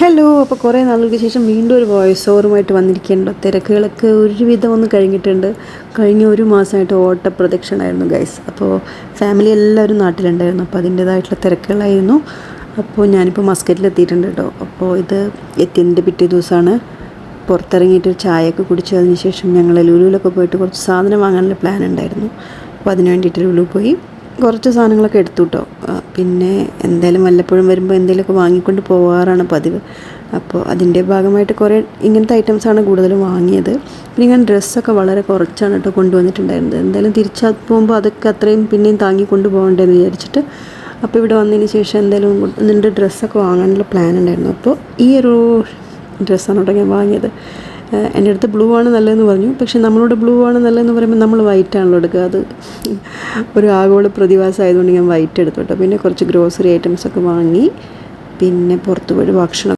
Hello, അപ്പോൾ കുറേ നാളുകൾക്ക് ശേഷം വീണ്ടും ഒരു വോയിസ് ഓവറുമായിട്ട് വന്നിരിക്കുകയുണ്ടോ. തിരക്കുകളൊക്കെ ഒരുവിധം ഒന്ന് കഴിഞ്ഞിട്ടുണ്ട്. കഴിഞ്ഞ ഒരു മാസമായിട്ട് ഓട്ടപ്രദക്ഷിണമായിരുന്നു ഗൈസ്. അപ്പോൾ ഫാമിലി എല്ലാവരും നാട്ടിലുണ്ടായിരുന്നു. അപ്പോൾ അതിൻ്റേതായിട്ടുള്ള തിരക്കുകളായിരുന്നു. അപ്പോൾ ഞാനിപ്പോൾ മസ്കറ്റിൽ എത്തിയിട്ടുണ്ട് കേട്ടോ. അപ്പോൾ ഇത് എത്തിയതിൻ്റെ പിറ്റേ ദിവസമാണ്. പുറത്തിറങ്ങിയിട്ട് ഒരു ചായയൊക്കെ കുടിച്ചതിന് ശേഷം ഞങ്ങൾ ലുലുവിലൊക്കെ പോയിട്ട് കുറച്ച് സാധനം വാങ്ങാനുള്ള പ്ലാൻ ഉണ്ടായിരുന്നു. അപ്പോൾ അതിന് വേണ്ടിയിട്ട് ലുലു പോയി കുറച്ച് സാധനങ്ങളൊക്കെ എടുത്തു കേട്ടോ. പിന്നെ എന്തായാലും വല്ലപ്പോഴും വരുമ്പോൾ എന്തെങ്കിലുമൊക്കെ വാങ്ങിക്കൊണ്ട് പോകാറാണ് പതിവ്. അപ്പോൾ അതിൻ്റെ ഭാഗമായിട്ട് കുറേ ഇങ്ങനത്തെ ഐറ്റംസാണ് കൂടുതലും വാങ്ങിയത്. പിന്നെ ഞാൻ ഡ്രസ്സൊക്കെ വളരെ കുറച്ചാണ് കേട്ടോ കൊണ്ടുവന്നിട്ടുണ്ടായിരുന്നത്. എന്തായാലും തിരിച്ചു പോകുമ്പോൾ അതൊക്കെ അത്രയും പിന്നെയും താങ്ങിക്കൊണ്ട് പോകണ്ടേന്ന് വിചാരിച്ചിട്ട് അപ്പോൾ ഇവിടെ വന്നതിന് ശേഷം എന്തായാലും നിൻ്റെ ഡ്രസ്സൊക്കെ വാങ്ങാനുള്ള പ്ലാൻ ഉണ്ടായിരുന്നു. അപ്പോൾ ഈ ഒരു ഡ്രസ്സാണ് കേട്ടോ ഞാൻ വാങ്ങിയത്. എൻ്റെ അടുത്ത് ബ്ലൂ ആണ് നല്ലതെന്ന് പറഞ്ഞു. പക്ഷേ നമ്മളോട് ബ്ലൂ ആണ് നല്ലതെന്ന് പറയുമ്പോൾ നമ്മൾ വൈറ്റ് ആണല്ലോ എടുക്കുക. അത് ഒരു ആഗോള പ്രതിഭാസം ആയതുകൊണ്ട് ഞാൻ വൈറ്റ് എടുത്തു കേട്ടോ. പിന്നെ കുറച്ച് ഗ്രോസറി ഐറ്റംസൊക്കെ വാങ്ങി. പിന്നെ പുറത്ത് പോയി ഭക്ഷണം